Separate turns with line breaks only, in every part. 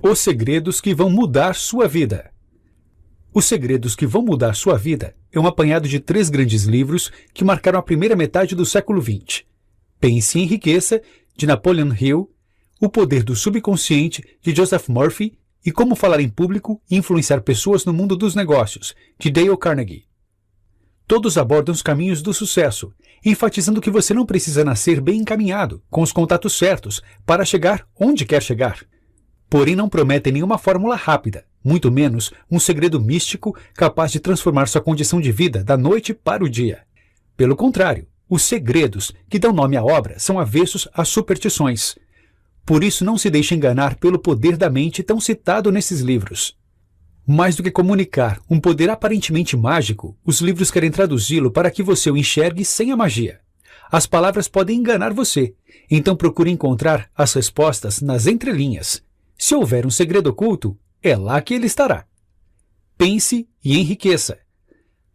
Os segredos que vão mudar sua vida. Os segredos que vão mudar sua vida é um apanhado de 3 grandes livros que marcaram a primeira metade do século XX. Pense e Enriqueça, de Napoleon Hill, O Poder do Subconsciente, de Joseph Murphy, e Como Falar em Público e Influenciar Pessoas no Mundo dos Negócios, de Dale Carnegie. Todos abordam os caminhos do sucesso, enfatizando que você não precisa nascer bem encaminhado, com os contatos certos, para chegar onde quer chegar. Porém, não prometem nenhuma fórmula rápida, muito menos um segredo místico capaz de transformar sua condição de vida da noite para o dia. Pelo contrário, os segredos que dão nome à obra são avessos às superstições. Por isso, não se deixe enganar pelo poder da mente tão citado nesses livros. Mais do que comunicar um poder aparentemente mágico, os livros querem traduzi-lo para que você o enxergue sem a magia. As palavras podem enganar você, então procure encontrar as respostas nas entrelinhas. Se houver um segredo oculto, é lá que ele estará. Pense e enriqueça.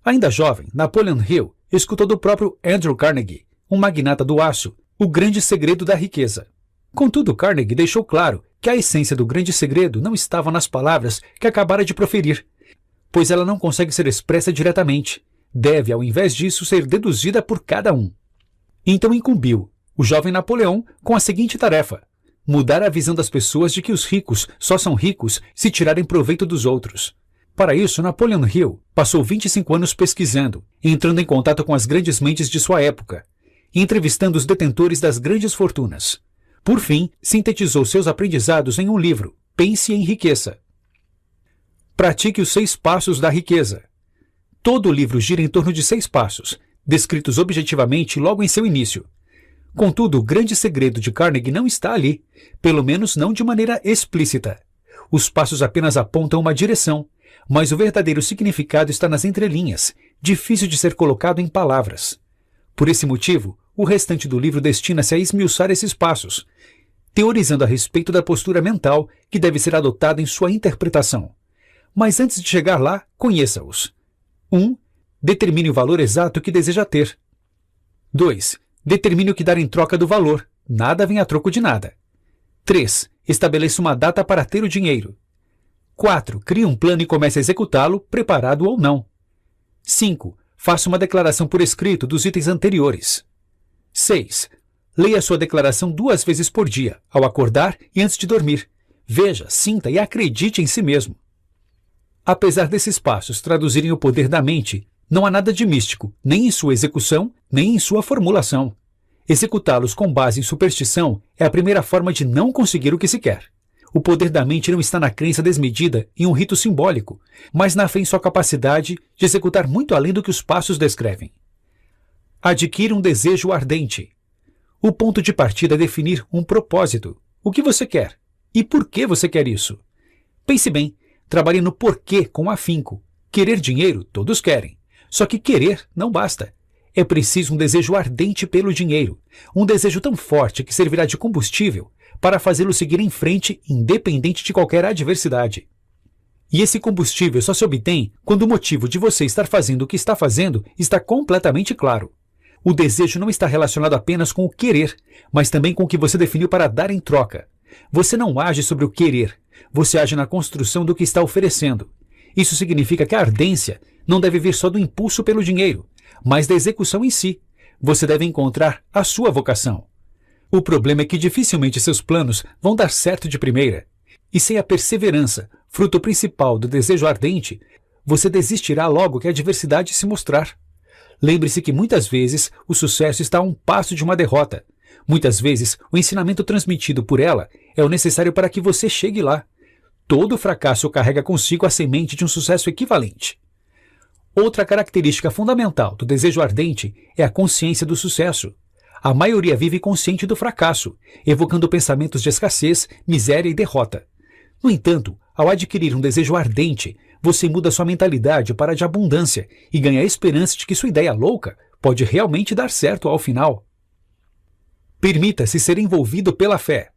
Ainda jovem, Napoleon Hill escutou do próprio Andrew Carnegie, um magnata do aço, o grande segredo da riqueza. Contudo, Carnegie deixou claro que a essência do grande segredo não estava nas palavras que acabara de proferir, pois ela não consegue ser expressa diretamente. Deve, ao invés disso, ser deduzida por cada um. Então incumbiu o jovem Napoleão com a seguinte tarefa: mudar a visão das pessoas de que os ricos só são ricos se tirarem proveito dos outros. Para isso, Napoleon Hill passou 25 anos pesquisando, entrando em contato com as grandes mentes de sua época e entrevistando os detentores das grandes fortunas. Por fim, sintetizou seus aprendizados em um livro, Pense e Enriqueça. Pratique os 6 passos da riqueza. Todo o livro gira em torno de 6 passos, descritos objetivamente logo em seu início. Contudo, o grande segredo de Carnegie não está ali, pelo menos não de maneira explícita. Os passos apenas apontam uma direção, mas o verdadeiro significado está nas entrelinhas, difícil de ser colocado em palavras. Por esse motivo, o restante do livro destina-se a esmiuçar esses passos, teorizando a respeito da postura mental que deve ser adotada em sua interpretação. Mas antes de chegar lá, conheça-os. 1. Determine o valor exato que deseja ter. 2. Determine o que dar em troca do valor. Nada vem a troco de nada. 3. Estabeleça uma data para ter o dinheiro. 4. Crie um plano e comece a executá-lo, preparado ou não. 5. Faça uma declaração por escrito dos itens anteriores. 6. Leia sua declaração 2 vezes por dia, ao acordar e antes de dormir. Veja, sinta e acredite em si mesmo. Apesar desses passos traduzirem o poder da mente, não há nada de místico, nem em sua execução, nem em sua formulação. Executá-los com base em superstição é a primeira forma de não conseguir o que se quer. O poder da mente não está na crença desmedida em um rito simbólico, mas na fé em sua capacidade de executar muito além do que os passos descrevem. Adquira um desejo ardente. O ponto de partida é definir um propósito. O que você quer? E por que você quer isso? Pense bem, trabalhe no porquê com afinco. Querer dinheiro, todos querem. Só que querer não basta. É preciso um desejo ardente pelo dinheiro, um desejo tão forte que servirá de combustível para fazê-lo seguir em frente, independente de qualquer adversidade. E esse combustível só se obtém quando o motivo de você estar fazendo o que está fazendo está completamente claro. O desejo não está relacionado apenas com o querer, mas também com o que você definiu para dar em troca. Você não age sobre o querer, você age na construção do que está oferecendo. Isso significa que a ardência não deve vir só do impulso pelo dinheiro, mas da execução em si. Você deve encontrar a sua vocação. O problema é que dificilmente seus planos vão dar certo de primeira. E sem a perseverança, fruto principal do desejo ardente, você desistirá logo que a adversidade se mostrar. Lembre-se que muitas vezes o sucesso está a um passo de uma derrota. Muitas vezes o ensinamento transmitido por ela é o necessário para que você chegue lá. Todo fracasso carrega consigo a semente de um sucesso equivalente. Outra característica fundamental do desejo ardente é a consciência do sucesso. A maioria vive consciente do fracasso, evocando pensamentos de escassez, miséria e derrota. No entanto, ao adquirir um desejo ardente, você muda sua mentalidade para a de abundância e ganha a esperança de que sua ideia louca pode realmente dar certo ao final. Permita-se ser envolvido pela fé.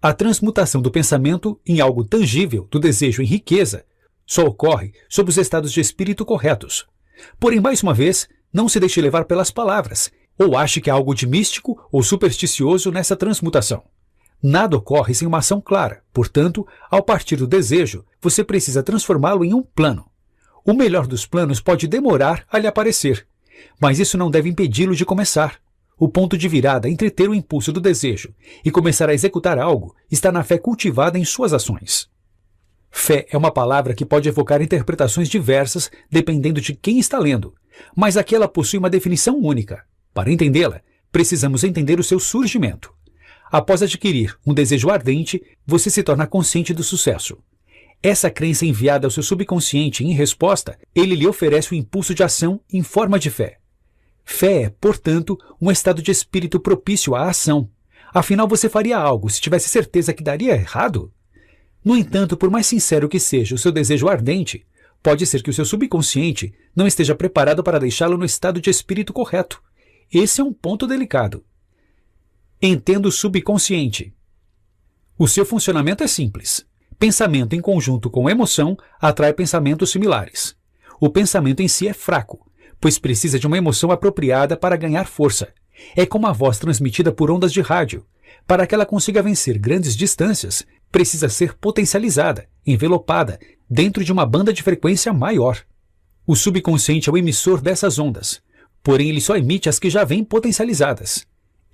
A transmutação do pensamento em algo tangível do desejo em riqueza só ocorre sob os estados de espírito corretos. Porém, mais uma vez, não se deixe levar pelas palavras, ou ache que há algo de místico ou supersticioso nessa transmutação. Nada ocorre sem uma ação clara, portanto, ao partir do desejo, você precisa transformá-lo em um plano. O melhor dos planos pode demorar a lhe aparecer, mas isso não deve impedi-lo de começar. O ponto de virada entre ter o impulso do desejo e começar a executar algo está na fé cultivada em suas ações. Fé é uma palavra que pode evocar interpretações diversas dependendo de quem está lendo, mas aqui ela possui uma definição única. Para entendê-la, precisamos entender o seu surgimento. Após adquirir um desejo ardente, você se torna consciente do sucesso. Essa crença enviada ao seu subconsciente em resposta, ele lhe oferece o impulso de ação em forma de fé. Fé é, portanto, um estado de espírito propício à ação. Afinal, você faria algo se tivesse certeza que daria errado? No entanto, por mais sincero que seja o seu desejo ardente, pode ser que o seu subconsciente não esteja preparado para deixá-lo no estado de espírito correto. Esse é um ponto delicado. Entenda o subconsciente. O seu funcionamento é simples. Pensamento em conjunto com emoção atrai pensamentos similares. O pensamento em si é fraco, pois precisa de uma emoção apropriada para ganhar força. É como a voz transmitida por ondas de rádio. Para que ela consiga vencer grandes distâncias, precisa ser potencializada, envelopada, dentro de uma banda de frequência maior. O subconsciente é o emissor dessas ondas, porém ele só emite as que já vêm potencializadas.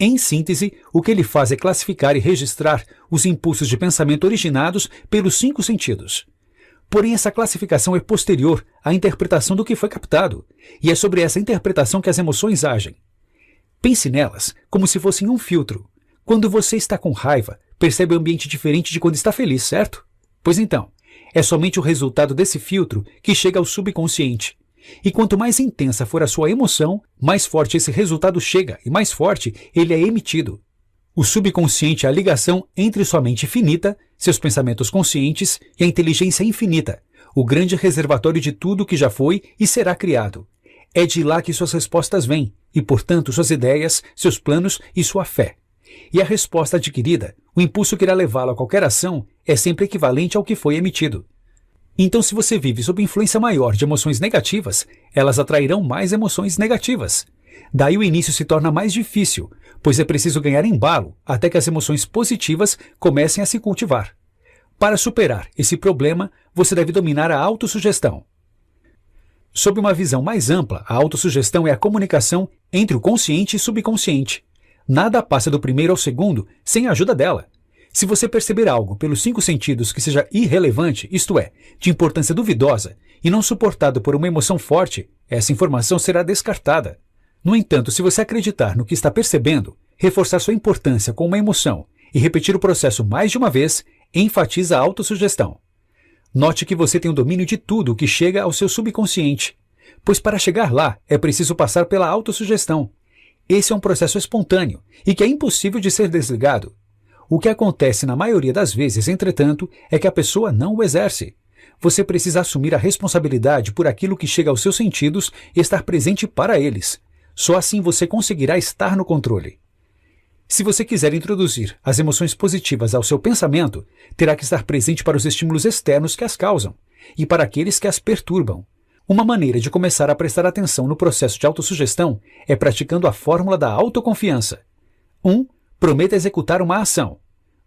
Em síntese, o que ele faz é classificar e registrar os impulsos de pensamento originados pelos 5 sentidos. Porém, essa classificação é posterior à interpretação do que foi captado, e é sobre essa interpretação que as emoções agem. Pense nelas como se fossem um filtro. Quando você está com raiva, percebe um ambiente diferente de quando está feliz, certo? Pois então, é somente o resultado desse filtro que chega ao subconsciente. E quanto mais intensa for a sua emoção, mais forte esse resultado chega e mais forte ele é emitido. O subconsciente é a ligação entre sua mente finita, seus pensamentos conscientes e a inteligência infinita, o grande reservatório de tudo que já foi e será criado. É de lá que suas respostas vêm, e portanto suas ideias, seus planos e sua fé. E a resposta adquirida, o impulso que irá levá-lo a qualquer ação, é sempre equivalente ao que foi emitido. Então, se você vive sob influência maior de emoções negativas, elas atrairão mais emoções negativas. Daí o início se torna mais difícil, pois é preciso ganhar embalo até que as emoções positivas comecem a se cultivar. Para superar esse problema, você deve dominar a autossugestão. Sob uma visão mais ampla, a autossugestão é a comunicação entre o consciente e subconsciente. Nada passa do primeiro ao segundo sem a ajuda dela. Se você perceber algo pelos 5 sentidos que seja irrelevante, isto é, de importância duvidosa, e não suportado por uma emoção forte, essa informação será descartada. No entanto, se você acreditar no que está percebendo, reforçar sua importância com uma emoção e repetir o processo mais de uma vez, enfatiza a autossugestão. Note que você tem o domínio de tudo o que chega ao seu subconsciente, pois para chegar lá é preciso passar pela autossugestão. Esse é um processo espontâneo e que é impossível de ser desligado. O que acontece na maioria das vezes, entretanto, é que a pessoa não o exerce. Você precisa assumir a responsabilidade por aquilo que chega aos seus sentidos e estar presente para eles. Só assim você conseguirá estar no controle. Se você quiser introduzir as emoções positivas ao seu pensamento, terá que estar presente para os estímulos externos que as causam e para aqueles que as perturbam. Uma maneira de começar a prestar atenção no processo de autossugestão é praticando a fórmula da autoconfiança. 1. Prometa executar uma ação.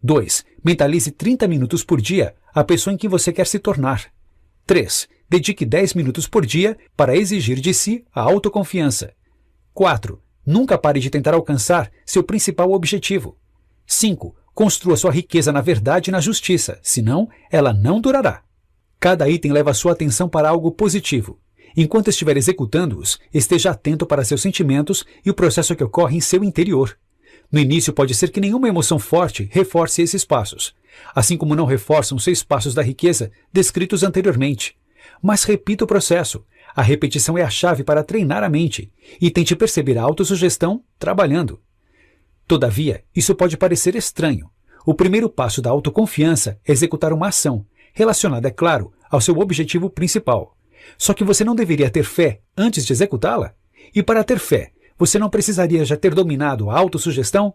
2. Mentalize 30 minutos por dia a pessoa em que você quer se tornar. 3. Dedique 10 minutos por dia para exigir de si a autoconfiança. 4. Nunca pare de tentar alcançar seu principal objetivo. 5. Construa sua riqueza na verdade e na justiça, senão ela não durará. Cada item leva sua atenção para algo positivo. Enquanto estiver executando-os, esteja atento para seus sentimentos e o processo que ocorre em seu interior. No início pode ser que nenhuma emoção forte reforce esses passos, assim como não reforçam os 6 passos da riqueza descritos anteriormente. Mas repita o processo. A repetição é a chave para treinar a mente e tente perceber a autossugestão trabalhando. Todavia, isso pode parecer estranho. O primeiro passo da autoconfiança é executar uma ação, relacionada, é claro, ao seu objetivo principal. Só que você não deveria ter fé antes de executá-la? E para ter fé, você não precisaria já ter dominado a autossugestão?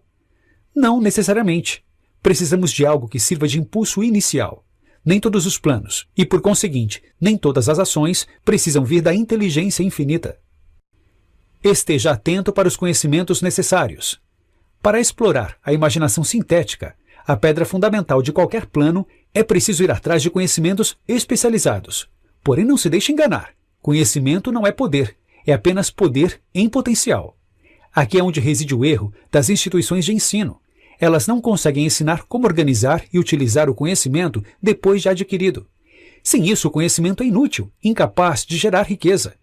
Não necessariamente. Precisamos de algo que sirva de impulso inicial. Nem todos os planos, e por conseguinte, nem todas as ações precisam vir da inteligência infinita. Esteja atento para os conhecimentos necessários. Para explorar a imaginação sintética, A pedra fundamental de qualquer plano é preciso ir atrás de conhecimentos especializados. Porém, não se deixe enganar. Conhecimento não é poder, é apenas poder em potencial. Aqui é onde reside o erro das instituições de ensino. Elas não conseguem ensinar como organizar e utilizar o conhecimento depois de adquirido. Sem isso, o conhecimento é inútil, incapaz de gerar riqueza.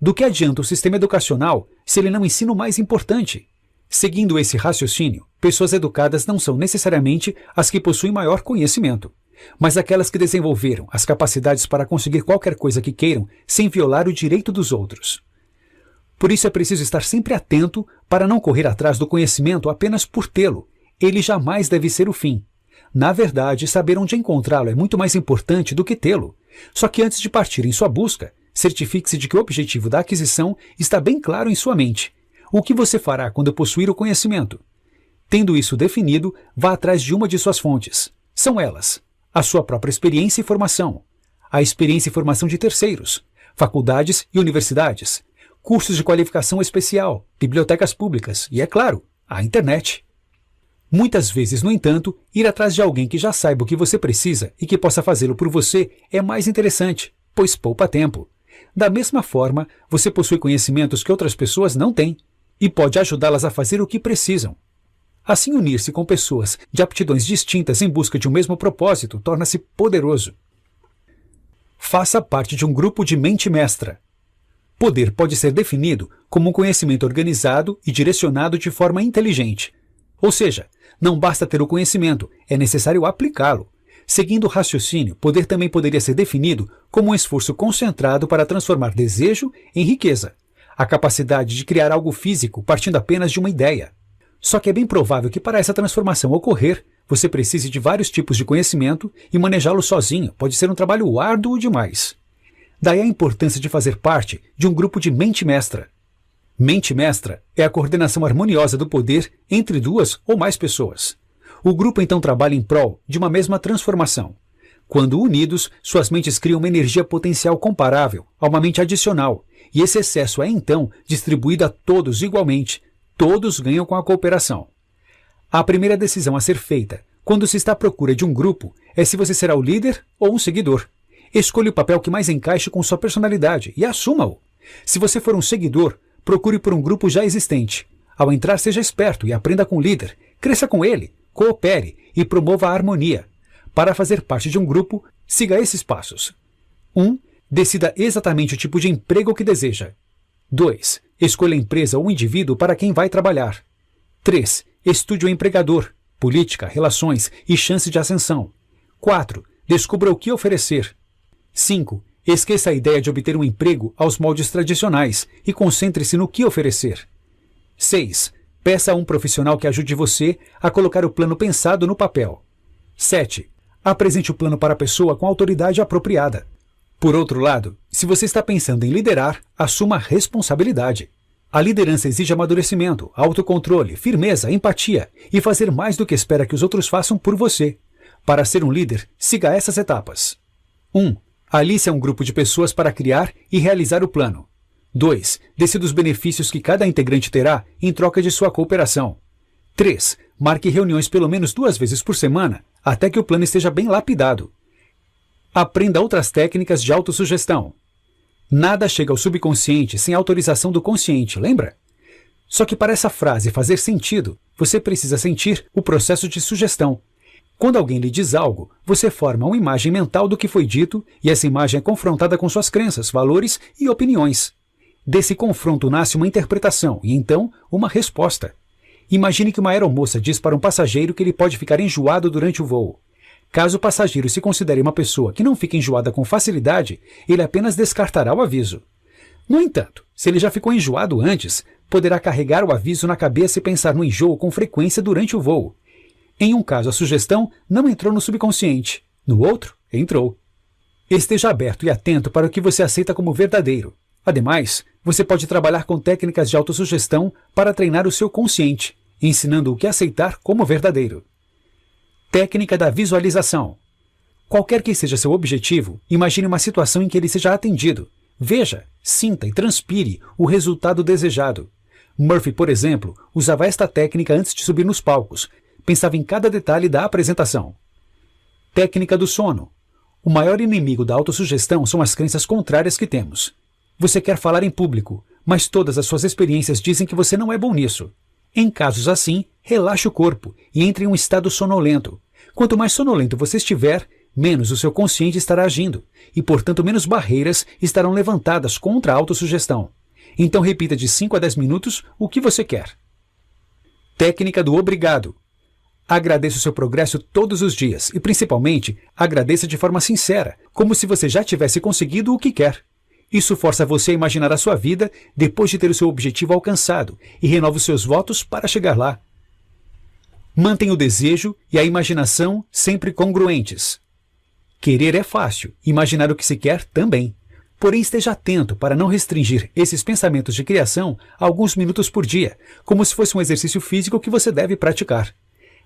Do que adianta o sistema educacional se ele não ensina o mais importante? Seguindo esse raciocínio, pessoas educadas não são necessariamente as que possuem maior conhecimento, mas aquelas que desenvolveram as capacidades para conseguir qualquer coisa que queiram sem violar o direito dos outros. Por isso é preciso estar sempre atento para não correr atrás do conhecimento apenas por tê-lo. Ele jamais deve ser o fim. Na verdade, saber onde encontrá-lo é muito mais importante do que tê-lo. Só que antes de partir em sua busca, certifique-se de que o objetivo da aquisição está bem claro em sua mente. O que você fará quando possuir o conhecimento? Tendo isso definido, vá atrás de uma de suas fontes. São elas: a sua própria experiência e formação, a experiência e formação de terceiros, faculdades e universidades, cursos de qualificação especial, bibliotecas públicas e, é claro, a internet. Muitas vezes, no entanto, ir atrás de alguém que já saiba o que você precisa e que possa fazê-lo por você é mais interessante, pois poupa tempo. Da mesma forma, você possui conhecimentos que outras pessoas não têm e pode ajudá-las a fazer o que precisam. Assim, unir-se com pessoas de aptidões distintas em busca de um mesmo propósito torna-se poderoso. Faça parte de um grupo de mente mestra. Poder pode ser definido como um conhecimento organizado e direcionado de forma inteligente. Ou seja, não basta ter o conhecimento, é necessário aplicá-lo. Seguindo o raciocínio, poder também poderia ser definido como um esforço concentrado para transformar desejo em riqueza. A capacidade de criar algo físico partindo apenas de uma ideia. Só que é bem provável que para essa transformação ocorrer, você precise de vários tipos de conhecimento e manejá-lo sozinho pode ser um trabalho árduo demais. Daí a importância de fazer parte de um grupo de mente mestra. Mente mestra é a coordenação harmoniosa do poder entre duas ou mais pessoas. O grupo então trabalha em prol de uma mesma transformação. Quando unidos, suas mentes criam uma energia potencial comparável a uma mente adicional, e esse excesso é então distribuído a todos igualmente. Todos ganham com a cooperação. A primeira decisão a ser feita, quando se está à procura de um grupo, é se você será o líder ou um seguidor. Escolha o papel que mais encaixe com sua personalidade e assuma-o. Se você for um seguidor, procure por um grupo já existente. Ao entrar, seja esperto e aprenda com o líder. Cresça com ele, coopere e promova a harmonia. Para fazer parte de um grupo, siga esses passos. 1. Decida exatamente o tipo de emprego que deseja. 2. Escolha a empresa ou indivíduo para quem vai trabalhar. 3. Estude o empregador, política, relações e chance de ascensão. 4. Descubra o que oferecer. 5. Esqueça a ideia de obter um emprego aos moldes tradicionais e concentre-se no que oferecer. 6. Peça a um profissional que ajude você a colocar o plano pensado no papel. 7. Apresente o plano para a pessoa com a autoridade apropriada. Por outro lado, se você está pensando em liderar, assuma a responsabilidade. A liderança exige amadurecimento, autocontrole, firmeza, empatia e fazer mais do que espera que os outros façam por você. Para ser um líder, siga essas etapas. 1. Alice um grupo de pessoas para criar e realizar o plano. 2. Decida os benefícios que cada integrante terá em troca de sua cooperação. 3. Marque reuniões pelo menos 2 vezes por semana, até que o plano esteja bem lapidado. Aprenda outras técnicas de autossugestão. Nada chega ao subconsciente sem autorização do consciente, lembra? Só que para essa frase fazer sentido, você precisa sentir o processo de sugestão. Quando alguém lhe diz algo, você forma uma imagem mental do que foi dito e essa imagem é confrontada com suas crenças, valores e opiniões. Desse confronto nasce uma interpretação e, então, uma resposta. Imagine que uma aeromoça diz para um passageiro que ele pode ficar enjoado durante o voo. Caso o passageiro se considere uma pessoa que não fica enjoada com facilidade, ele apenas descartará o aviso. No entanto, se ele já ficou enjoado antes, poderá carregar o aviso na cabeça e pensar no enjoo com frequência durante o voo. Em um caso, a sugestão não entrou no subconsciente. No outro, entrou. Esteja aberto e atento para o que você aceita como verdadeiro. Ademais, você pode trabalhar com técnicas de autossugestão para treinar o seu consciente, ensinando o que aceitar como verdadeiro. Técnica da visualização. Qualquer que seja seu objetivo, imagine uma situação em que ele seja atendido. Veja, sinta e transpire o resultado desejado. Murphy, por exemplo, usava esta técnica antes de subir nos palcos, pensava em cada detalhe da apresentação. Técnica do sono. O maior inimigo da autossugestão são as crenças contrárias que temos. Você quer falar em público, mas todas as suas experiências dizem que você não é bom nisso. Em casos assim, relaxe o corpo e entre em um estado sonolento. Quanto mais sonolento você estiver, menos o seu consciente estará agindo, e portanto menos barreiras estarão levantadas contra a autossugestão. Então repita de 5 a 10 minutos o que você quer. Técnica do obrigado. Agradeça o seu progresso todos os dias e, principalmente, agradeça de forma sincera, como se você já tivesse conseguido o que quer. Isso força você a imaginar a sua vida depois de ter o seu objetivo alcançado e renova os seus votos para chegar lá. Mantenha o desejo e a imaginação sempre congruentes. Querer é fácil, imaginar o que se quer também. Porém, esteja atento para não restringir esses pensamentos de criação a alguns minutos por dia, como se fosse um exercício físico que você deve praticar.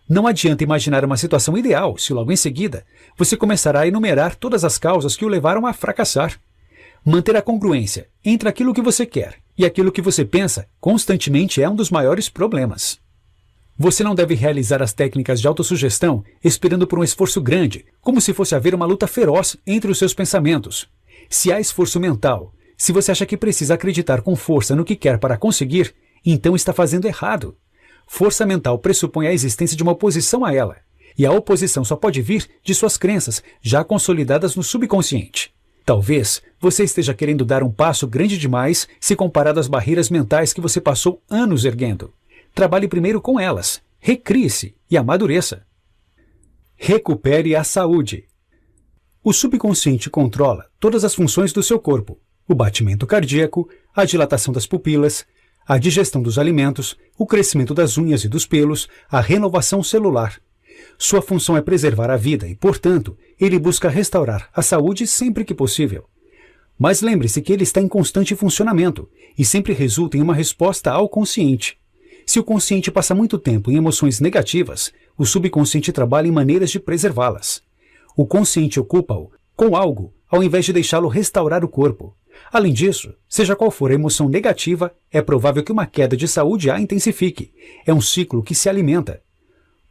Não adianta imaginar uma situação ideal se logo em seguida você começará a enumerar todas as causas que o levaram a fracassar. Manter a congruência entre aquilo que você quer e aquilo que você pensa constantemente é um dos maiores problemas. Você não deve realizar as técnicas de autossugestão esperando por um esforço grande, como se fosse haver uma luta feroz entre os seus pensamentos. Se há esforço mental, se você acha que precisa acreditar com força no que quer para conseguir, então está fazendo errado. Força mental pressupõe a existência de uma oposição a ela, e a oposição só pode vir de suas crenças, já consolidadas no subconsciente. Talvez você esteja querendo dar um passo grande demais se comparado às barreiras mentais que você passou anos erguendo. Trabalhe primeiro com elas, recrie-se e amadureça. Recupere a saúde. O subconsciente controla todas as funções do seu corpo: o batimento cardíaco, a dilatação das pupilas, a digestão dos alimentos, o crescimento das unhas e dos pelos, a renovação celular. Sua função é preservar a vida e, portanto, ele busca restaurar a saúde sempre que possível. Mas lembre-se que ele está em constante funcionamento e sempre resulta em uma resposta ao consciente. Se o consciente passa muito tempo em emoções negativas, o subconsciente trabalha em maneiras de preservá-las. O consciente ocupa-o com algo, ao invés de deixá-lo restaurar o corpo. Além disso, seja qual for a emoção negativa, é provável que uma queda de saúde a intensifique. É um ciclo que se alimenta.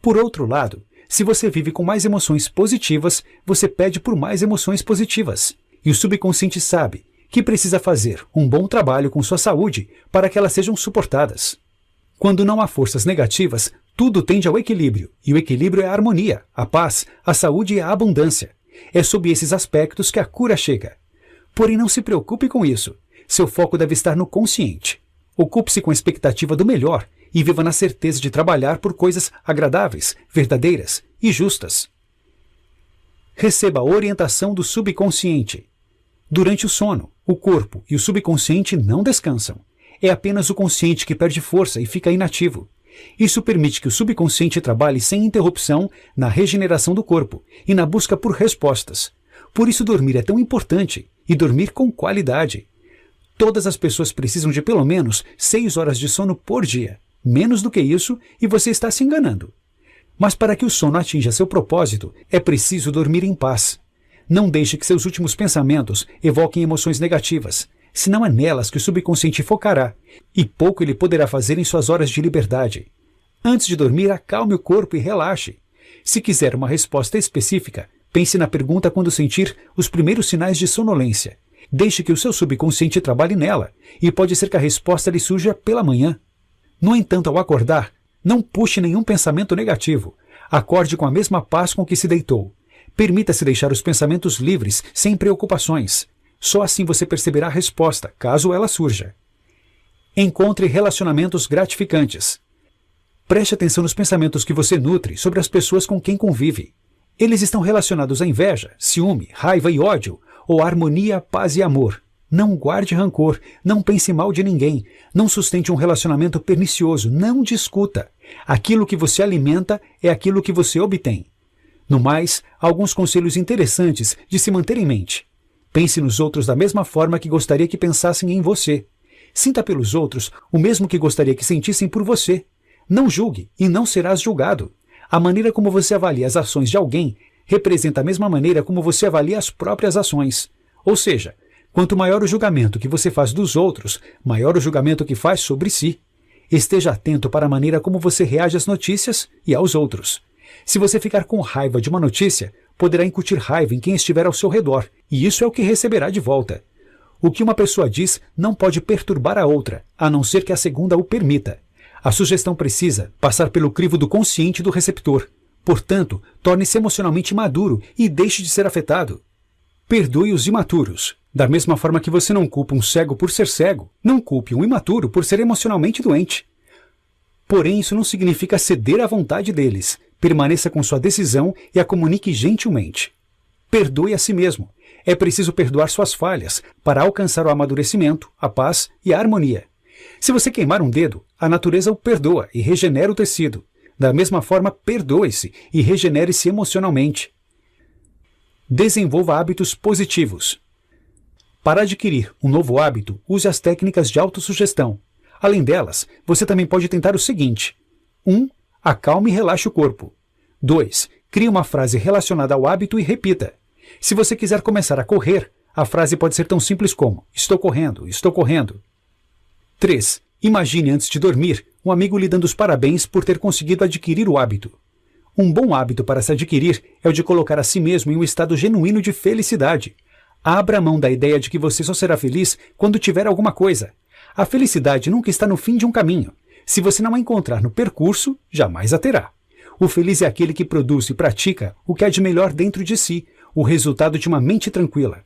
Por outro lado, se você vive com mais emoções positivas, você pede por mais emoções positivas. E o subconsciente sabe que precisa fazer um bom trabalho com sua saúde para que elas sejam suportadas. Quando não há forças negativas, tudo tende ao equilíbrio, e o equilíbrio é a harmonia, a paz, a saúde e a abundância. É sob esses aspectos que a cura chega. Porém, não se preocupe com isso. Seu foco deve estar no consciente. Ocupe-se com a expectativa do melhor e viva na certeza de trabalhar por coisas agradáveis, verdadeiras e justas. Receba a orientação do subconsciente. Durante o sono, o corpo e o subconsciente não descansam. É apenas o consciente que perde força e fica inativo. Isso permite que o subconsciente trabalhe sem interrupção na regeneração do corpo e na busca por respostas. Por isso dormir é tão importante, e dormir com qualidade. Todas as pessoas precisam de pelo menos 6 horas de sono por dia. Menos do que isso, e você está se enganando. Mas para que o sono atinja seu propósito, é preciso dormir em paz. Não deixe que seus últimos pensamentos evoquem emoções negativas, senão é nelas que o subconsciente focará, e pouco ele poderá fazer em suas horas de liberdade. Antes de dormir, acalme o corpo e relaxe. Se quiser uma resposta específica, pense na pergunta quando sentir os primeiros sinais de sonolência. Deixe que o seu subconsciente trabalhe nela, e pode ser que a resposta lhe surja pela manhã. No entanto, ao acordar, não puxe nenhum pensamento negativo. Acorde com a mesma paz com que se deitou. Permita-se deixar os pensamentos livres, sem preocupações. Só assim você perceberá a resposta, caso ela surja. Encontre relacionamentos gratificantes. Preste atenção nos pensamentos que você nutre sobre as pessoas com quem convive. Eles estão relacionados à inveja, ciúme, raiva e ódio, ou à harmonia, paz e amor. Não guarde rancor, não pense mal de ninguém, não sustente um relacionamento pernicioso, não discuta. Aquilo que você alimenta é aquilo que você obtém. No mais, há alguns conselhos interessantes de se manter em mente. Pense nos outros da mesma forma que gostaria que pensassem em você. Sinta pelos outros o mesmo que gostaria que sentissem por você. Não julgue e não serás julgado. A maneira como você avalia as ações de alguém representa a mesma maneira como você avalia as próprias ações. Ou seja, quanto maior o julgamento que você faz dos outros, maior o julgamento que faz sobre si. Esteja atento para a maneira como você reage às notícias e aos outros. Se você ficar com raiva de uma notícia, poderá incutir raiva em quem estiver ao seu redor, e isso é o que receberá de volta. O que uma pessoa diz não pode perturbar a outra, a não ser que a segunda o permita. A sugestão precisa passar pelo crivo do consciente do receptor. Portanto, torne-se emocionalmente maduro e deixe de ser afetado. Perdoe os imaturos. Da mesma forma que você não culpa um cego por ser cego, não culpe um imaturo por ser emocionalmente doente. Porém, isso não significa ceder à vontade deles. Permaneça com sua decisão e a comunique gentilmente. Perdoe a si mesmo. É preciso perdoar suas falhas para alcançar o amadurecimento, a paz e a harmonia. Se você queimar um dedo, a natureza o perdoa e regenera o tecido. Da mesma forma, perdoe-se e regenere-se emocionalmente. Desenvolva hábitos positivos. Para adquirir um novo hábito, use as técnicas de autossugestão. Além delas, você também pode tentar o seguinte: 1. Acalme e relaxe o corpo. 2. Crie uma frase relacionada ao hábito e repita. Se você quiser começar a correr, a frase pode ser tão simples como: estou correndo, estou correndo. 3. Imagine antes de dormir um amigo lhe dando os parabéns por ter conseguido adquirir o hábito. Um bom hábito para se adquirir é o de colocar a si mesmo em um estado genuíno de felicidade. Abra mão da ideia de que você só será feliz quando tiver alguma coisa. A felicidade nunca está no fim de um caminho. Se você não a encontrar no percurso, jamais a terá. O feliz é aquele que produz e pratica o que há de melhor dentro de si, o resultado de uma mente tranquila.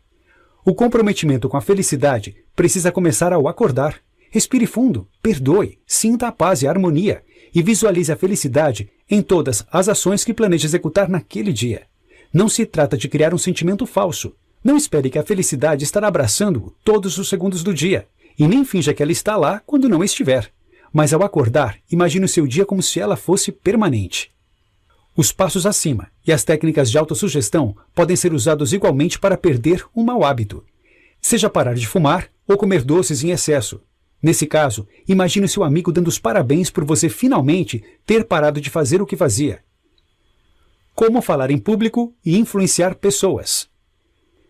O comprometimento com a felicidade precisa começar ao acordar. Respire fundo, perdoe, sinta a paz e a harmonia e visualize a felicidade em todas as ações que planeja executar naquele dia. Não se trata de criar um sentimento falso. Não espere que a felicidade estará abraçando-o todos os segundos do dia, e nem finja que ela está lá quando não estiver. Mas ao acordar, imagine o seu dia como se ela fosse permanente. Os passos acima e as técnicas de autossugestão podem ser usados igualmente para perder um mau hábito. Seja parar de fumar ou comer doces em excesso. Nesse caso, imagine seu amigo dando os parabéns por você finalmente ter parado de fazer o que fazia. Como falar em público e influenciar pessoas.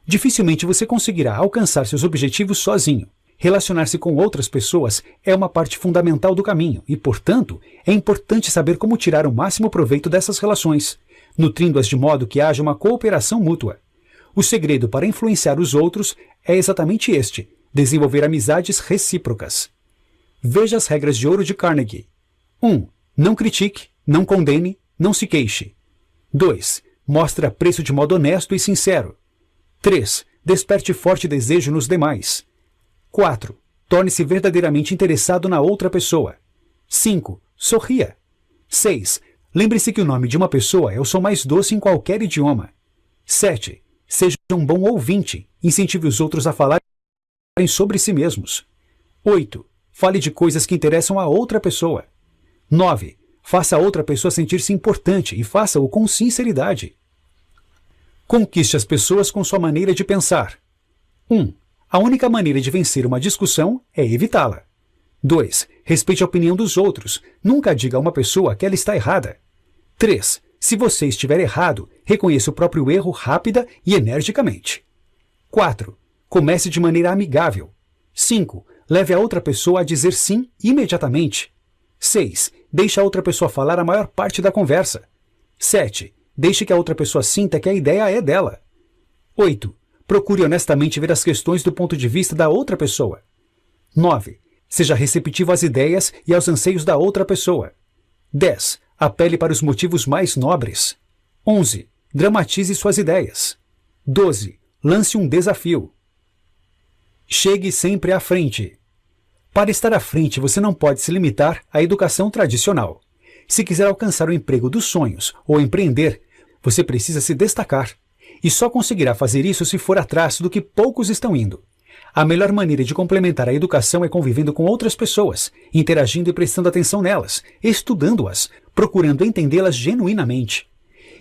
Dificilmente você conseguirá alcançar seus objetivos sozinho. Relacionar-se com outras pessoas é uma parte fundamental do caminho e, portanto, é importante saber como tirar o máximo proveito dessas relações, nutrindo-as de modo que haja uma cooperação mútua. O segredo para influenciar os outros é exatamente este: desenvolver amizades recíprocas. Veja as regras de ouro de Carnegie. 1. Não critique, não condene, não se queixe. 2. Mostre apreço de modo honesto e sincero. 3. Desperte forte desejo nos demais. 4. Torne-se verdadeiramente interessado na outra pessoa. 5. Sorria. 6. Lembre-se que o nome de uma pessoa é o som mais doce em qualquer idioma. 7. Seja um bom ouvinte. Incentive os outros a falarem sobre si mesmos. 8. Fale de coisas que interessam a outra pessoa. 9. Faça a outra pessoa sentir-se importante e faça-o com sinceridade. Conquiste as pessoas com sua maneira de pensar. 1. A única maneira de vencer uma discussão é evitá-la. 2. Respeite a opinião dos outros. Nunca diga a uma pessoa que ela está errada. 3. Se você estiver errado, reconheça o próprio erro rápida e energicamente. 4. Comece de maneira amigável. 5. Leve a outra pessoa a dizer sim imediatamente. 6. Deixe a outra pessoa falar a maior parte da conversa. 7. Deixe que a outra pessoa sinta que a ideia é dela. 8. Procure honestamente ver as questões do ponto de vista da outra pessoa. 9. Seja receptivo às ideias e aos anseios da outra pessoa. 10. Apele para os motivos mais nobres. 11. Dramatize suas ideias. 12. Lance um desafio. Chegue sempre à frente. Para estar à frente, você não pode se limitar à educação tradicional. Se quiser alcançar o emprego dos sonhos ou empreender, você precisa se destacar. E só conseguirá fazer isso se for atrás do que poucos estão indo. A melhor maneira de complementar a educação é convivendo com outras pessoas, interagindo e prestando atenção nelas, estudando-as, procurando entendê-las genuinamente.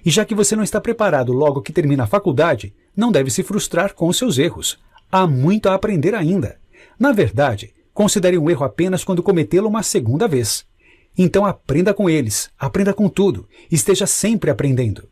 E já que você não está preparado logo que termina a faculdade, não deve se frustrar com os seus erros. Há muito a aprender ainda. Na verdade, considere um erro apenas quando cometê-lo uma segunda vez. Então aprenda com eles, aprenda com tudo, esteja sempre aprendendo.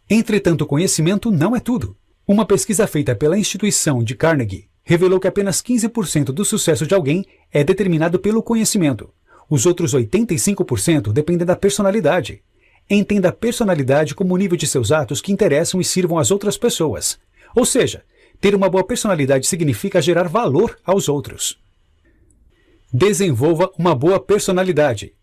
Entretanto, o conhecimento não é tudo. Uma pesquisa feita pela instituição de Carnegie revelou que apenas 15% do sucesso de alguém é determinado pelo conhecimento. Os outros 85% dependem da personalidade. Entenda a personalidade como o nível de seus atos que interessam e sirvam às outras pessoas. Ou seja, ter uma boa personalidade significa gerar valor aos outros. Desenvolva uma boa personalidade.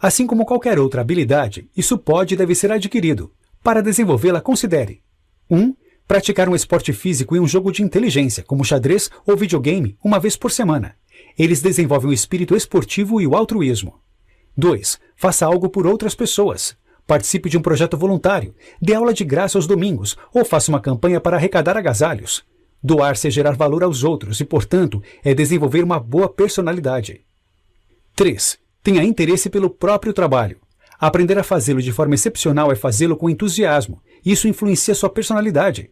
Assim como qualquer outra habilidade, isso pode e deve ser adquirido. Para desenvolvê-la, considere 1. Praticar um esporte físico e um jogo de inteligência, como xadrez ou videogame, uma vez por semana. Eles desenvolvem o espírito esportivo e o altruísmo. 2. Faça algo por outras pessoas. Participe de um projeto voluntário, dê aula de graça aos domingos ou faça uma campanha para arrecadar agasalhos. Doar-se é gerar valor aos outros e, portanto, é desenvolver uma boa personalidade. 3. Tenha interesse pelo próprio trabalho. Aprender a fazê-lo de forma excepcional é fazê-lo com entusiasmo. Isso influencia sua personalidade.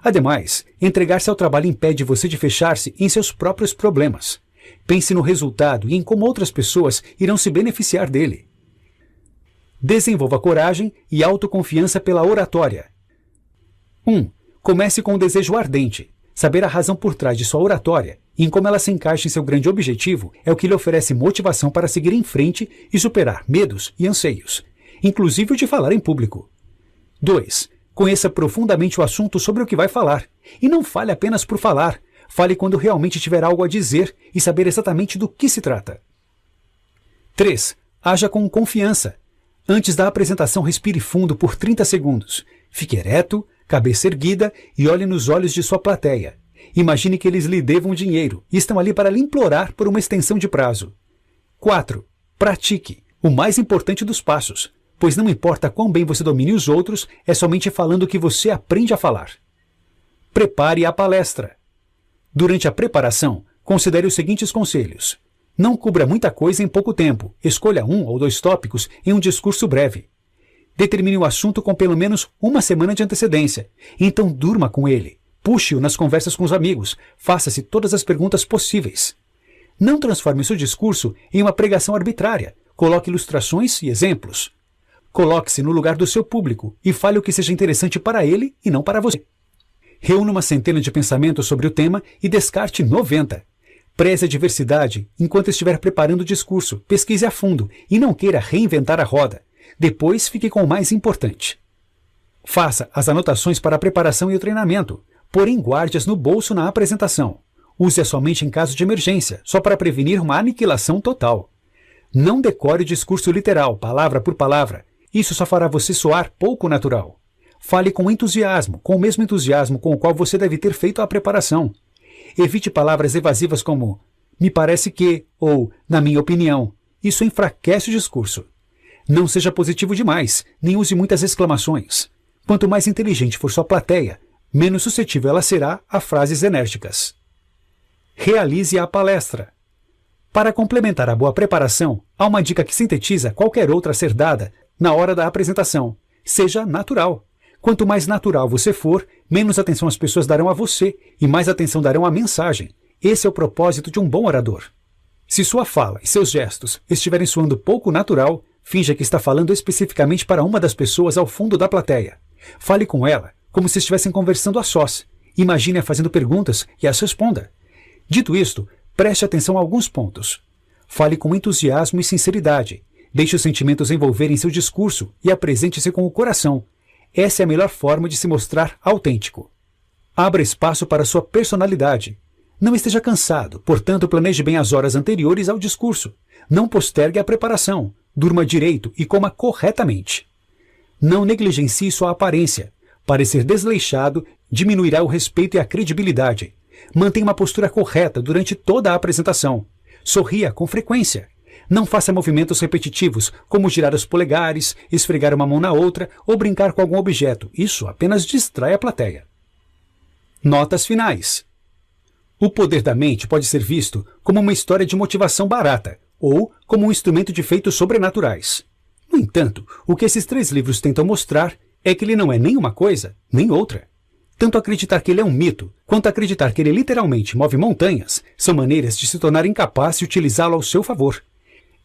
Ademais, entregar-se ao trabalho impede você de fechar-se em seus próprios problemas. Pense no resultado e em como outras pessoas irão se beneficiar dele. Desenvolva coragem e autoconfiança pela oratória. 1. Comece com um desejo ardente. Saber a razão por trás de sua oratória e em como ela se encaixa em seu grande objetivo é o que lhe oferece motivação para seguir em frente e superar medos e anseios, inclusive o de falar em público. 2. Conheça profundamente o assunto sobre o que vai falar. E não fale apenas por falar. Fale quando realmente tiver algo a dizer e saber exatamente do que se trata. 3. Haja com confiança. Antes da apresentação, respire fundo por 30 segundos. Fique ereto, cabeça erguida e olhe nos olhos de sua plateia. Imagine que eles lhe devam dinheiro e estão ali para lhe implorar por uma extensão de prazo. 4. Pratique. O mais importante dos passos. Pois não importa quão bem você domine os outros, é somente falando que você aprende a falar. Prepare a palestra. Durante a preparação, considere os seguintes conselhos. Não cubra muita coisa em pouco tempo. Escolha 1 ou 2 tópicos em um discurso breve. Determine o assunto com pelo menos uma semana de antecedência. Então durma com ele. Puxe-o nas conversas com os amigos. Faça-se todas as perguntas possíveis. Não transforme seu discurso em uma pregação arbitrária. Coloque ilustrações e exemplos. Coloque-se no lugar do seu público e fale o que seja interessante para ele e não para você. Reúna uma centena de pensamentos sobre o tema e descarte 90. Preze a diversidade enquanto estiver preparando o discurso, pesquise a fundo e não queira reinventar a roda. Depois fique com o mais importante. Faça as anotações para a preparação e o treinamento, porém guarde-as no bolso na apresentação. Use-as somente em caso de emergência, só para prevenir uma aniquilação total. Não decore o discurso literal, palavra por palavra. Isso só fará você soar pouco natural. Fale com entusiasmo, com o mesmo entusiasmo com o qual você deve ter feito a preparação. Evite palavras evasivas como "me parece que" ou "na minha opinião". Isso enfraquece o discurso. Não seja positivo demais, nem use muitas exclamações. Quanto mais inteligente for sua plateia, menos suscetível ela será a frases enérgicas. Realize a palestra. Para complementar a boa preparação, há uma dica que sintetiza qualquer outra a ser dada na hora da apresentação. Seja natural. Quanto mais natural você for, menos atenção as pessoas darão a você e mais atenção darão à mensagem. Esse é o propósito de um bom orador. Se sua fala e seus gestos estiverem soando pouco natural, finja que está falando especificamente para uma das pessoas ao fundo da plateia. Fale com ela como se estivessem conversando a sós. Imagine-a fazendo perguntas e as responda. Dito isto, preste atenção a alguns pontos. Fale com entusiasmo e sinceridade. Deixe os sentimentos envolverem seu discurso e apresente-se com o coração. Essa é a melhor forma de se mostrar autêntico. Abra espaço para sua personalidade. Não esteja cansado, portanto planeje bem as horas anteriores ao discurso. Não postergue a preparação. Durma direito e coma corretamente. Não negligencie sua aparência. Parecer desleixado diminuirá o respeito e a credibilidade. Mantenha uma postura correta durante toda a apresentação. Sorria com frequência. Não faça movimentos repetitivos, como girar os polegares, esfregar uma mão na outra ou brincar com algum objeto. Isso apenas distrai a plateia. Notas finais. O poder da mente pode ser visto como uma história de motivação barata ou como um instrumento de feitos sobrenaturais. No entanto, o que esses 3 livros tentam mostrar é que ele não é nem uma coisa, nem outra. Tanto acreditar que ele é um mito, quanto acreditar que ele literalmente move montanhas, são maneiras de se tornar incapaz de utilizá-lo ao seu favor.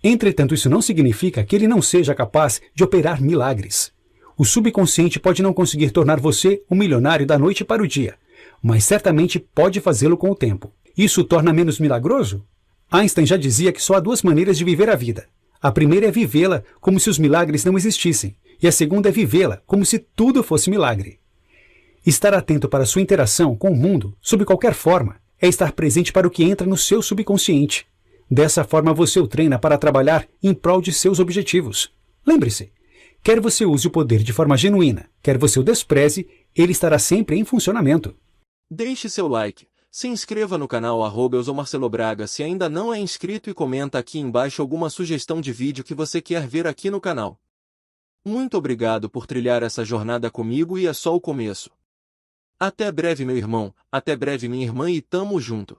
Entretanto, isso não significa que ele não seja capaz de operar milagres. O subconsciente pode não conseguir tornar você um milionário da noite para o dia, mas certamente pode fazê-lo com o tempo. Isso o torna menos milagroso? Einstein já dizia que só há duas maneiras de viver a vida. A primeira é vivê-la como se os milagres não existissem, e a segunda é vivê-la como se tudo fosse milagre. Estar atento para sua interação com o mundo, sob qualquer forma, é estar presente para o que entra no seu subconsciente. Dessa forma você o treina para trabalhar em prol de seus objetivos. Lembre-se, quer você use o poder de forma genuína, quer você o despreze, ele estará sempre em funcionamento.
Deixe seu like, se inscreva no canal @eusomarcelobraga se ainda não é inscrito e comenta aqui embaixo alguma sugestão de vídeo que você quer ver aqui no canal. Muito obrigado por trilhar essa jornada comigo e é só o começo. Até breve meu irmão, até breve minha irmã e tamo junto.